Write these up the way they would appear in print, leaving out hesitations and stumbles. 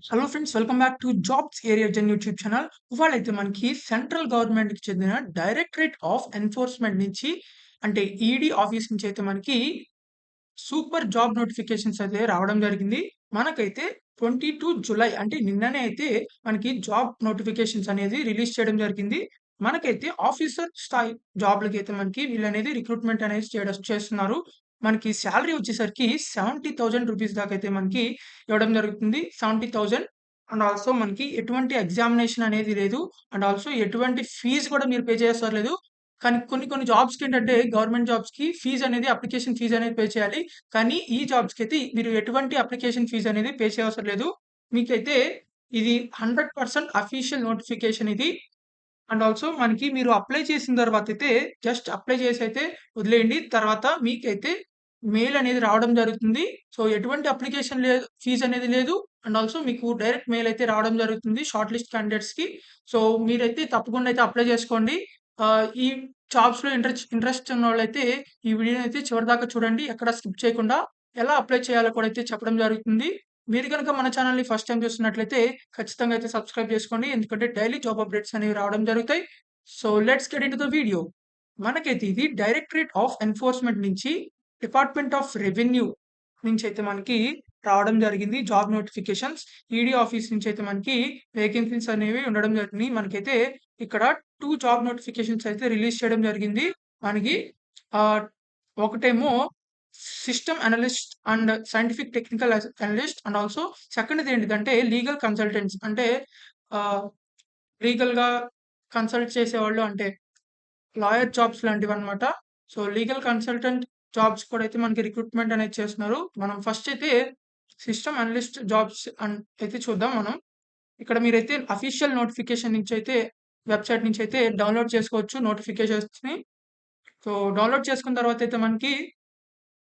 Hello friends, welcome back to jobs area జన్ YouTube channel. ఇవాళైతే మనకి సెంట్రల్ గవర్నమెంట్‌కి చెందిన డైరెక్టరేట్ ఆఫ్ ఎన్ఫోర్స్‌మెంట్ నుంచి అంటే ఈడీ ఆఫీస్ నుంచి అయితే మనకి సూపర్ జాబ్ నోటిఫికేషన్స్ అయితే రావడం జరిగింది. మనకైతే 22 జులై అంటే నిన్ననే అయితే మనకి జాబ్ నోటిఫికేషన్స్ అనేది రిలీజ్ చేయడం జరిగింది. మనకైతే ఆఫీసర్ స్థాయి జాబ్‌లకైతే మనకి వీళ్ళనేది రిక్రూట్‌మెంట్ అనేది చేస్తున్నారు. మనకి సాలరీ వచ్చేసరికి 70,000 రూపీస్ దాకా అయితే మనకి ఇవ్వడం జరుగుతుంది. 70,000 అండ్ ఆల్సో మనకి ఎటువంటి ఎగ్జామినేషన్ అనేది లేదు. అండ్ ఆల్సో ఎటువంటి ఫీజ్ కూడా మీరు పే చేయవసరం లేదు. కానీ కొన్ని కొన్ని జాబ్స్‌కేంటంటే గవర్నమెంట్ జాబ్స్‌కి ఫీజ్ అనేది అప్లికేషన్ ఫీజ్ అనేది పే చేయాలి. కానీ ఈ జాబ్స్‌కైతే మీరు ఎటువంటి అప్లికేషన్ ఫీజ్ అనేది పే చేయవసరం లేదు. మీకైతే ఇది 100% అఫీషియల్ నోటిఫికేషన్ ఇది. అండ్ ఆల్సో మనకి మీరు అప్లై చేసిన తర్వాతైతే జస్ట్ అప్లై చేసైతే వదిలేయండి. తర్వాత మీకైతే మెయిల్ అనేది రావడం జరుగుతుంది. సో, ఎటువంటి అప్లికేషన్ ఫీజ్ అనేది లేదు. అండ్ ఆల్సో మీకు డైరెక్ట్ మెయిల్ అయితే రావడం జరుగుతుంది షార్ట్ లిస్ట్ క్యాండిడేట్స్‌కి. సో, మీరైతే తప్పకుండా అయితే అప్లై చేసుకోండి. ఈ జాబ్స్‌లో ఇంట్రెస్ట్ ఉన్నోళ్ళైతే ఈ వీడియోని అయితే చివరిదాకా చూడండి. ఎక్కడ స్కిప్ చేయకుండా. ఎలా అప్లై చేయాలో కూడా అయితే చెప్పడం జరుగుతుంది. మీరు గనుక మన ఛానెల్‌ని ఫస్ట్ టైమ్ చూస్తున్నట్లయితే ఖచ్చితంగా అయితే సబ్స్క్రైబ్ చేసుకోండి. ఎందుకంటే డైలీ జాబ్ అప్డేట్స్ అనేవి రావడం జరుగుతాయి. So, let's get into the video. మనకైతే ఇది డైరెక్టరేట్ ఆఫ్ ఎన్ఫోర్స్‌మెంట్ నుంచి డిపార్ట్మెంట్ ఆఫ్ రెవెన్యూ నుంచైతే మనకి రావడం జరిగింది. Job notifications. ఈడీ ఆఫీస్ నుంచైతే మనకి వేకెన్సీస్ అనేవి ఉండడం జరిగింది. మనకైతే ఇక్కడ 2 జాబ్ నోటిఫికేషన్స్ అయితే రిలీజ్ చేయడం జరిగింది. మనకి ఆహ్, ఒకటేమో system analyst and scientific technical analyst and also సెకండ్‌ది ఏంటిదంటే లీగల్ కన్సల్టెంట్స్ అంటే ఆహ్, లీగల్‌గా కన్సల్ట్ చేసేవాళ్ళు అంటే లాయర్ జాబ్స్ లాంటివన్నమాట. సో, లీగల్ కన్సల్టెంట్ జాబ్స్ కూడా అయితే మనకి రిక్రూట్‌మెంట్ అనేది చేస్తున్నారు. మనం ఫస్ట్ అయితే సిస్టమ్ అనలిస్ట్ జాబ్స్ అయితే చూద్దాం మనం. ఇక్కడ మీరైతే అఫీషియల్ నోటిఫికేషన్ నుంచైతే వెబ్‌సైట్ నుంచైతే డౌన్‌లోడ్ చేసుకోవచ్చు నోటిఫికేషన్స్‌ని. సో, డౌన్‌లోడ్ చేసుకున్న తర్వాతైతే మనకి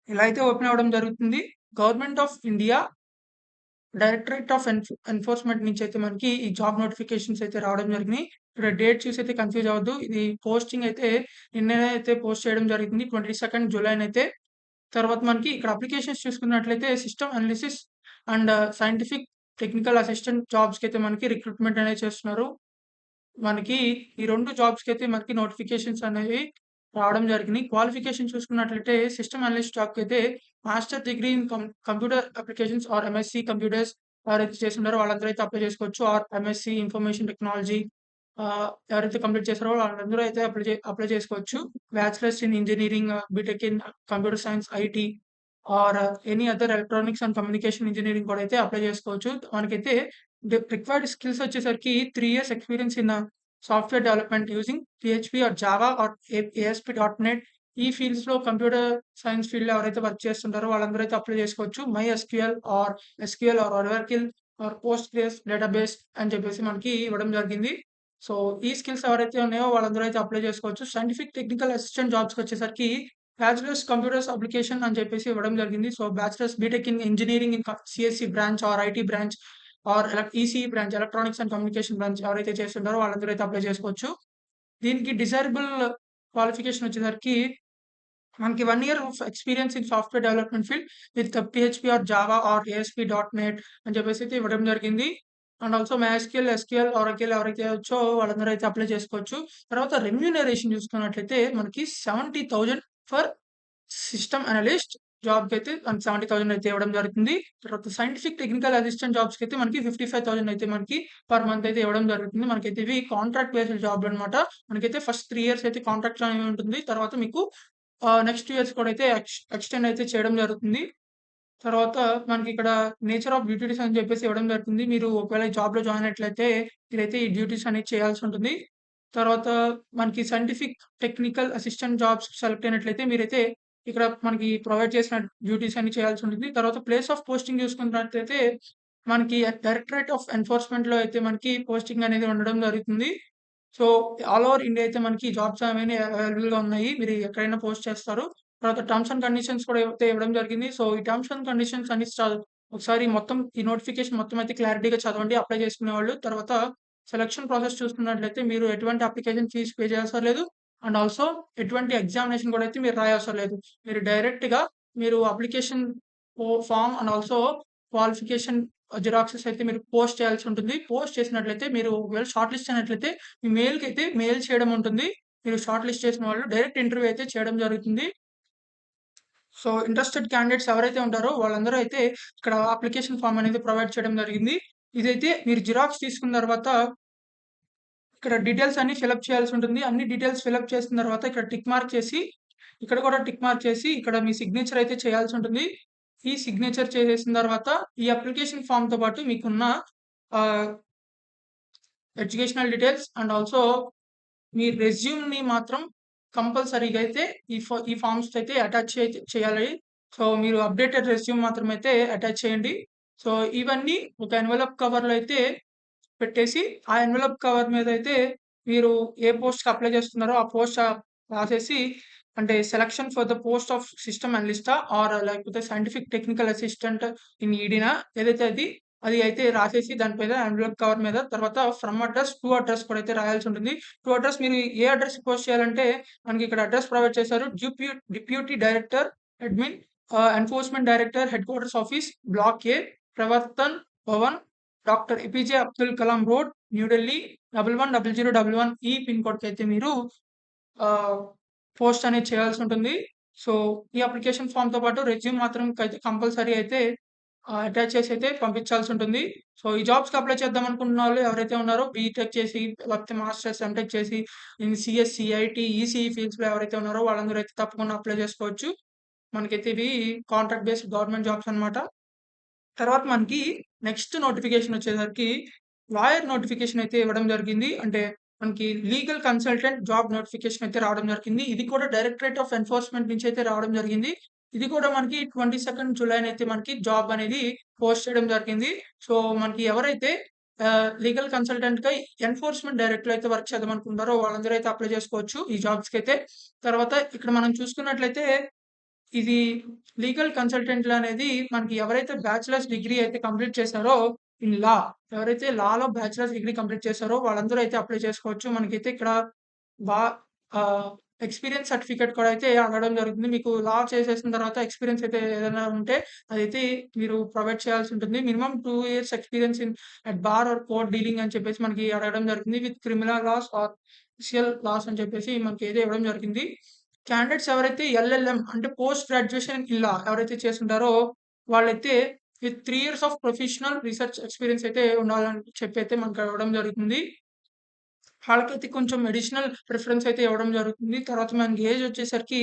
ఇలా అయితే ఓపెన్ అవ్వడం జరుగుతుంది. Government of India directorate of enforcement నుంచైతే మనకి ఈ జాబ్ నోటిఫికేషన్స్ అయితే రావడం జరిగినాయి. ఇక్కడ డేట్ చూసి అయితే కన్‌ఫ్యూజ్ అవ్వద్దు. ఇది పోస్టింగ్ అయితే నిన్ననే అయితే పోస్ట్ చేయడం జరిగింది. 22 జులైనైతే. తర్వాత మనకి ఇక్కడ అప్లికేషన్స్ చూసుకున్నట్లయితే system analysis and scientific technical assistant జాబ్స్‌కైతే మనకి రిక్రూట్‌మెంట్ అనేది చేస్తున్నారు. మనకి ఈ 2 జాబ్స్‌కైతే మనకి నోటిఫికేషన్స్ అనేవి రావడం జరిగినాయి. క్వాలిఫికేషన్ చూసుకున్నట్లయితే సిస్టమ్ అనలిస్ట్ జాబ్‌కైతే master degree in computer applications or MSc computers ఎవరైతే చేసున్నారో వాళ్ళందరూ అయితే అప్లై చేసుకోవచ్చు. ఆర్ ఎంఎస్‌సి ఇన్ఫర్మేషన్ టెక్నాలజీ ఎవరైతే కంప్లీట్ చేసారో వాళ్ళందరూ అయితే అప్లై చేసుకోవచ్చు. Bachelors in engineering, BTech in computer science, IT or any other electronics and communication engineering కూడా అయితే అప్లై చేసుకోవచ్చు. మనకైతే రిక్వైర్డ్ స్కిల్స్ వచ్చేసరికి 3 years experience in software development using PHP or Java or ASP.NET ఈ ఫీల్డ్స్‌లో కంప్యూటర్ సైన్స్ ఫీల్డ్‌లో ఎవరైతే work చేస్తుంటారో వాళ్ళందరూ అయితే అప్లై చేసుకోవచ్చు. MySQL or SQL or Oracle or Postgres database అని చెప్పేసి మనకి ఇవ్వడం జరిగింది. సో, ఈ స్కిల్స్ ఎవరైతే ఉన్నాయో వాళ్ళందరూ అయితే అప్లై చేసుకోవచ్చు. సైంటిఫిక్ టెక్నికల్ అసిస్టెంట్ జాబ్స్‌కొచ్చేసరికి బ్యాచిలర్స్ కంప్యూటర్స్ అప్లికేషన్ అని చెప్పేసి ఇవ్వడం జరిగింది. So, bachelors BTech in engineering in CSC branch or IT branch or ECE branch electronics and communication branch ఎవరైతే చేస్తుంటారో వాళ్ళందరూ అయితే అప్లై చేసుకోవచ్చు. దీనికి డిజైరబుల్ క్వాలిఫికేషన్ వచ్చేసరికి మనకి 1 year of experience in software development field with PHP or Java or ASP.NET అని చెప్పేసి అయితే ఇవ్వడం జరిగింది. And also MySQL, SQL, Oracle ఎవరైతే వచ్చో వాళ్ళందరూ అయితే అప్లై చేసుకోవచ్చు. తర్వాత రెమ్యూనరేషన్ చూసుకున్నట్లయితే మనకి 70,000 ఫర్ సిస్టమ్ అనలిస్ట్ జాబ్‌కైతే మనకి 70,000 అయితే ఇవ్వడం జరుగుతుంది. తర్వాత సైంటిఫిక్ టెక్నికల్ అసిస్టెంట్ జాబ్స్‌కైతే మనకి 55,000 అయితే మనకి పర్ మంత్ అయితే ఇవ్వడం జరుగుతుంది. మనకైతే ఇవి కాంట్రాక్ట్ బేస్డ్ జాబ్‌లనమాట. మనకైతే ఫస్ట్ 3 ఇయర్స్ అయితే కాంట్రాక్ట్ అనేది ఉంటుంది. తర్వాత మీకు నెక్స్ట్ 2 ఇయర్స్ కూడా అయితే ఎక్స్‌టెండ్ అయితే చేయడం జరుగుతుంది. తర్వాత మనకిక్కడ నేచర్ ఆఫ్ డ్యూటీస్ అని చెప్పేసి ఇవ్వడం జరుగుతుంది. మీరు ఒకవేళ ఈ జాబ్‌లో జాయిన్ అయినట్లయితే మీరైతే ఈ డ్యూటీస్ అనేది చేయాల్సుంటుంది. తర్వాత మనకి scientific technical assistant jobs select అయినట్లయితే మీరైతే ఇక్కడ మనకి ప్రొవైడ్ చేసిన డ్యూటీస్ అన్ని చేయాల్సుంటుంది. తర్వాత ప్లేస్ ఆఫ్ పోస్టింగ్ చూసుకున్నట్లయితే మనకి డైరెక్టరేట్ ఆఫ్ ఎన్ఫోర్స్‌మెంట్‌లో అయితే మనకి పోస్టింగ్ అనేది ఉండడం జరుగుతుంది. సో, ఆల్ ఓవర్ ఇండియా అయితే మనకి జాబ్స్ అనేవి అవైలబుల్‌గా ఉన్నాయి. మీరు ఎక్కడైనా పోస్ట్ చేస్తారు. తర్వాత టర్మ్స్ అండ్ కండిషన్స్ కూడా అయితే ఇవ్వడం జరిగింది. సో, ఈ టర్మ్స్ అండ్ కండిషన్స్ అన్ని ఒకసారి మొత్తం ఈ నోటిఫికేషన్ మొత్తం అయితే క్లారిటీగా చదవండి అప్లై చేసుకునేవాళ్ళు. తర్వాత సెలక్షన్ ప్రాసెస్ చూసుకున్నట్లయితే మీరు ఎటువంటి అప్లికేషన్ ఫీస్ పే చేయవసరం లేదు. అండ్ ఆల్సో ఎటువంటి ఎగ్జామినేషన్ కూడా అయితే మీరు రాయవసరం లేదు. మీరు డైరెక్ట్‌గా మీరు application form and also qualification xeroxes అయితే మీరు పోస్ట్ చేయాల్సి ఉంటుంది. పోస్ట్ చేసినట్లయితే మీరు ఒకవేళ షార్ట్ లిస్ట్ అయినట్లయితే మీ మెయిల్‌కైతే మెయిల్ చేయడం ఉంటుంది. మీరు షార్ట్ లిస్ట్ చేసిన వాళ్ళు డైరెక్ట్ ఇంటర్వ్యూ అయితే చేయడం జరుగుతుంది. సో, ఇంట్రెస్టెడ్ క్యాండిడేట్స్ ఎవరైతే ఉంటారో వాళ్ళందరూ అయితే ఇక్కడ అప్లికేషన్ ఫార్మ్ అనేది ప్రొవైడ్ చేయడం జరిగింది. ఇదైతే మీరు జిరాక్స్ తీసుకున్న తర్వాత ఇక్కడ డీటెయిల్స్ అన్నీ ఫిలప్ చేయాల్సి ఉంటుంది. అన్ని డీటెయిల్స్ ఫిలప్ చేసిన తర్వాత ఇక్కడ టిక్ మార్క్ చేసి, ఇక్కడ కూడా టిక్ మార్క్ చేసి ఇక్కడ మీ సిగ్నేచర్ అయితే చేయాల్సి ఉంటుంది. ఈ సిగ్నేచర్ చేసేసిన తర్వాత ఈ అప్లికేషన్ ఫార్మ్‌తో పాటు మీకున్న ఆహ్, ఎడ్యుకేషనల్ డీటెయిల్స్ అండ్ ఆల్సో మీ రెజ్యూమ్‌ని మాత్రం కంపల్సరీగా అయితే ఈ ఫార్మ్స్‌తో అయితే అటాచ్ చేయాలి. సో, మీరు అప్‌డేటెడ్ రెజ్యూమ్ మాత్రం అయితే అటాచ్ చేయండి. సో, ఇవన్నీ ఒక ఎన్వలప్ కవర్‌లో అయితే పెట్టేసి, ఆ ఎన్వలప్ కవర్ మీదయితే మీరు ఏ పోస్ట్‌కి అప్లై చేస్తున్నారో ఆ పోస్ట్ రాసేసి అంటే selection for the post of system అనలిస్టా ఆర్ లేకపోతే సైంటిఫిక్ టెక్నికల్ అసిస్టెంట్ ఇన్ ఈడీనా ఏదైతే అది అయితే రాసేసి దాని మీద ఎన్వలప్ కవర్ మీద తర్వాత ఫ్రమ్ అడ్రస్, టు అడ్రస్ కూడా అయితే రాయాల్సి ఉంటుంది. టు అడ్రస్ మీరు ఏ అడ్రస్‌కి పోస్ట్ చేయాలంటే మనకి ఇక్కడ అడ్రస్ ప్రొవైడ్ చేశారు. Deputy director admin enforcement director headquarters office block A Pravartan Bhavan doctor APJ Abdul Kalam road, New Delhi 110011 ఈ పిన్ కోడ్‌కైతే మీరు ఆహ్, పోస్ట్ అనేది చేయాల్సి ఉంటుంది. సో, ఈ అప్లికేషన్ ఫార్మ్‌తో పాటు రెజ్యూమ్ మాత్రం కంపల్సరీ అయితే అటాచ్ చేసి అయితే పంపించాల్సి ఉంటుంది. సో, ఈ జాబ్స్‌కి అప్లై చేద్దాం అనుకుంటున్న వాళ్ళు ఎవరైతే ఉన్నారో బీటెక్ చేసి లేకపోతే మాస్టర్స్, ఎంటెక్ చేసి ఇన్ సీఎస్‌సి, ఐటీ, ఈసీఈ ఫీల్డ్స్‌లో ఎవరైతే ఉన్నారో వాళ్ళందరూ అయితే తప్పకుండా అప్లై చేసుకోవచ్చు. మనకైతే ఇవి కాంట్రాక్ట్ బేస్డ్ గవర్నమెంట్ జాబ్స్ అన్నమాట. తర్వాత మనకి నెక్స్ట్ నోటిఫికేషన్ వచ్చేసరికి లాయర్ నోటిఫికేషన్ అయితే ఇవ్వడం జరిగింది. అంటే మనకి లీగల్ కన్సల్టెంట్ జాబ్ నోటిఫికేషన్ అయితే రావడం జరిగింది. ఇది కూడా డైరెక్టరేట్ ఆఫ్ ఎన్ఫోర్స్‌మెంట్ నుంచి అయితే రావడం జరిగింది. ఇది కూడా మనకి 22 జులైనైతే మనకి జాబ్ అనేది పోస్ట్ చేయడం జరిగింది. సో, మనకి ఎవరైతే లీగల్ కన్సల్టెంట్‌గా ఎన్ఫోర్స్‌మెంట్ డైరెక్టర్‌లో అయితే వర్క్ చేద్దామనుకుంటారో వాళ్ళందరూ అయితే అప్లై చేసుకోవచ్చు ఈ జాబ్స్‌కైతే. తర్వాత ఇక్కడ మనం చూసుకున్నట్లయితే ఇది లీగల్ కన్సల్టెంట్లు అనేది మనకి ఎవరైతే బ్యాచిలర్స్ డిగ్రీ అయితే కంప్లీట్ చేశారో ఇన్ లా ఎవరైతే లాలో బ్యాచిలర్స్ డిగ్రీ కంప్లీట్ చేశారో వాళ్ళందరూ అయితే అప్లై చేసుకోవచ్చు. మనకైతే ఇక్కడ బా ఆహ్, ఎక్స్‌పీరియన్స్ సర్టిఫికేట్ కూడా అయితే అడగడం జరుగుతుంది. మీకు లా చేసేసిన తర్వాత ఎక్స్‌పీరియన్స్ అయితే ఏదైనా ఉంటే అదైతే మీరు ప్రొవైడ్ చేయాల్సి ఉంటుంది. Minimum 2 years experience in at bar or court dealing అని చెప్పేసి మనకి అడగడం జరుగుతుంది. With criminal laws or social laws అని చెప్పేసి మనకైతే ఇవ్వడం జరిగింది. క్యాండిడేట్స్ ఎవరైతే ఎల్ఎల్ఎం అంటే పోస్ట్ గ్రాడ్యుయేషన్ ఇన్ లా ఎవరైతే చేసుంటారో వాళ్ళైతే with 3 years of professional research experience అయితే ఉండాలని చెప్పి అయితే మనకు ఇవ్వడం జరుగుతుంది. వాళ్ళకైతే కొంచెం అడిషనల్ ప్రిఫరెన్స్ అయితే ఇవ్వడం జరుగుతుంది. తర్వాత మనకి ఏజ్ వచ్చేసరికి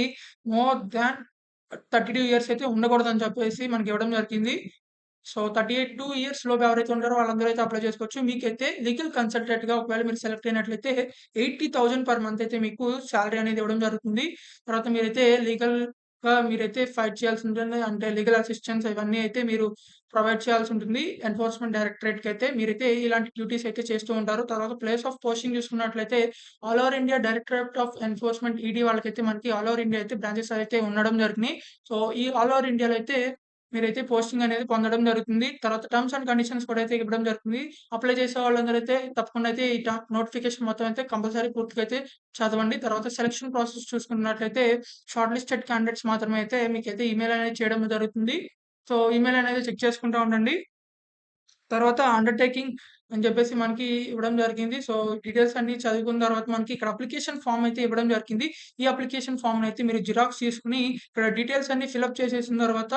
మోర్ థాన్ 32 ఇయర్స్ అయితే ఉండకూడదని చెప్పేసి మనకి ఇవ్వడం జరిగింది. సో, 38 ఇయర్స్ లోపు ఎవరైతే ఉంటారో వాళ్ళందరూ అయితే అప్లై చేసుకోవచ్చు. మీకైతే లీగల్ కన్సల్టెంట్‌గా ఒకవేళ మీరు సెలెక్ట్ అయినట్లయితే 80,000 పర్ మంత్ అయితే మీకు సాలరీ అనేది ఇవ్వడం జరుగుతుంది. తర్వాత మీరైతే లీగల్‌గా మీరైతే ఫైట్ చేయాల్సి ఉంటుంది. అంటే లీగల్ అసిస్టెన్స్ ఇవన్నీ అయితే మీరు ప్రొవైడ్ చేయాల్సి ఉంటుంది. ఎన్ఫోర్స్‌మెంట్ డైరెక్టరేట్‌కి అయితే మీరైతే ఇలాంటి డ్యూటీస్ అయితే చేస్తూ ఉంటారు. తర్వాత ప్లేస్ ఆఫ్ పోస్టింగ్ చూసుకున్నట్లయితే all over India directorate of enforcement ED వాళ్ళకైతే మనకి ఆల్ ఓవర్ ఇండియా అయితే బ్రాంచెస్ అయితే ఉండడం జరిగినాయి. సో, ఈ ఆల్ ఓవర్ ఇండియాలో అయితే మీరైతే పోస్టింగ్ అనేది పొందడం జరుగుతుంది. తర్వాత టర్మ్స్ అండ్ కండిషన్స్ కూడా అయితే ఇవ్వడం జరుగుతుంది. అప్లై చేసే వాళ్ళందరూ అయితే తప్పకుండా అయితే ఈ నోటిఫికేషన్ మొత్తం అయితే కంపల్సరీ పూర్తిగా అయితే చదవండి. తర్వాత సెలక్షన్ ప్రాసెస్ చూసుకున్నట్లయితే షార్ట్ లిస్టెడ్ క్యాండిడేట్స్ మాత్రమే అయితే మీకైతే ఈమెయిల్ అనేది చేయడం జరుగుతుంది. సో, ఈమెయిల్ అనేది చెక్ చేసుకుంటా ఉండండి. తర్వాత అండర్‌టేకింగ్ అని చెప్పేసి మనకి ఇవ్వడం జరిగింది. సో, డీటెయిల్స్ అన్నీ చదువుకున్న తర్వాత మనకి ఇక్కడ అప్లికేషన్ ఫార్మ్ అయితే ఇవ్వడం జరిగింది. ఈ అప్లికేషన్ ఫార్మ్‌నయితే మీరు జిరాక్స్ తీసుకొని ఇక్కడ డీటెయిల్స్ అన్నీ ఫిలప్ చేసేసిన తర్వాత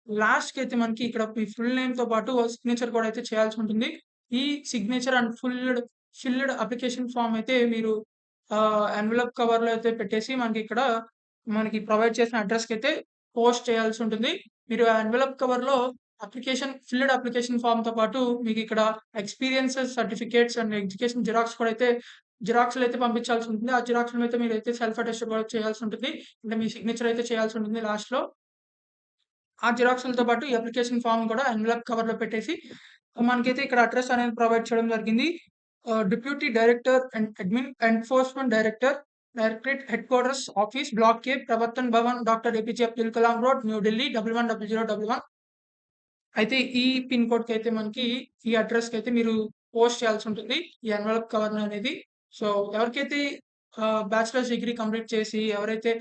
లాస్ట్‌కైతే మనకి ఇక్కడ మీ ఫుల్ నేమ్‌తో పాటు సిగ్నేచర్ కూడా అయితే చేయాల్సి ఉంటుంది. ఈ signature and filled application form అయితే మీరు ఎన్వలప్ కవర్‌లో అయితే పెట్టేసి మనకి ప్రొవైడ్ చేసిన అడ్రస్‌కైతే పోస్ట్ చేయాల్సి ఉంటుంది. మీరు ఆ ఎన్వలప్ కవర్‌లో అప్లికేషన్ ఫార్మ్‌తో పాటు మీకిక్కడ experiences certificates and education xerox కూడా అయితే జిరాక్స్‌లు అయితే పంపించాల్సి ఉంటుంది. ఆ జిరాక్స్‌లను అయితే మీరైతే సెల్ఫ్ అటెస్ట్ కూడా చేయాల్సి ఉంటుంది. అంటే మీ సిగ్నేచర్ అయితే చేయాల్సి ఉంటుంది లాస్ట్‌లో. ఆ జిరాక్స్‌లతో పాటు ఈ అప్లికేషన్ ఫార్మ్ కూడా ఎన్వలప్ కవర్‌లో పెట్టేసి మనకైతే ఇక్కడ అడ్రస్ అనేది ప్రొవైడ్ చేయడం జరిగింది. Deputy director and admin enforcement directorate headquarters office block A Pravartan Bhavan doctor APJ Abdul Kalam road New Delhi 110011 అయితే ఈ పిన్ కోడ్‌కైతే మనకి ఈ అడ్రస్‌కైతే మీరు పోస్ట్ చేయాల్సి ఉంటుంది. ఈ ఎన్వలప్ కవర్ అనేది. సో, ఎవరికైతే బ్యాచిలర్స్ డిగ్రీ కంప్లీట్ చేసి ఎవరైతే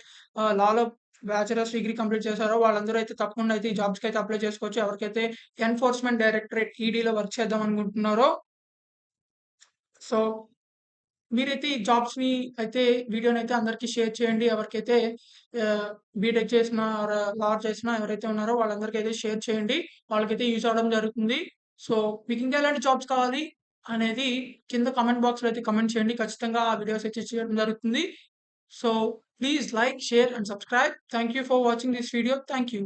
లాలో బ్యాచిలర్స్ డిగ్రీ కంప్లీట్ చేశారో వాళ్ళందరూ అయితే తప్పకుండా అయితే ఈ జాబ్స్‌కైతే అప్లై చేసుకోవచ్చు. ఎవరికైతే ఎన్ఫోర్స్‌మెంట్ డైరెక్టరేట్ ఈడీలో వర్క్ చేద్దాం అనుకుంటున్నారో సో మీరైతే ఈ జాబ్స్‌ని అయితే వీడియోనైతే అందరికి షేర్ చేయండి. ఎవరికైతే బీటెక్ చేసిన ఆర్ లార్ చేసిన ఎవరైతే ఉన్నారో వాళ్ళందరికైతే షేర్ చేయండి. వాళ్ళకైతే యూజ్ అవ్వడం జరుగుతుంది. సో మీకింకా ఎలాంటి జాబ్స్ కావాలి అనేది కింద కామెంట్ బాక్స్‌లో అయితే కామెంట్ చేయండి. ఖచ్చితంగా ఆ వీడియోస్ అయితే చేయడం జరుగుతుంది. So please like, share and subscribe. Thank you for watching this video. Thank you.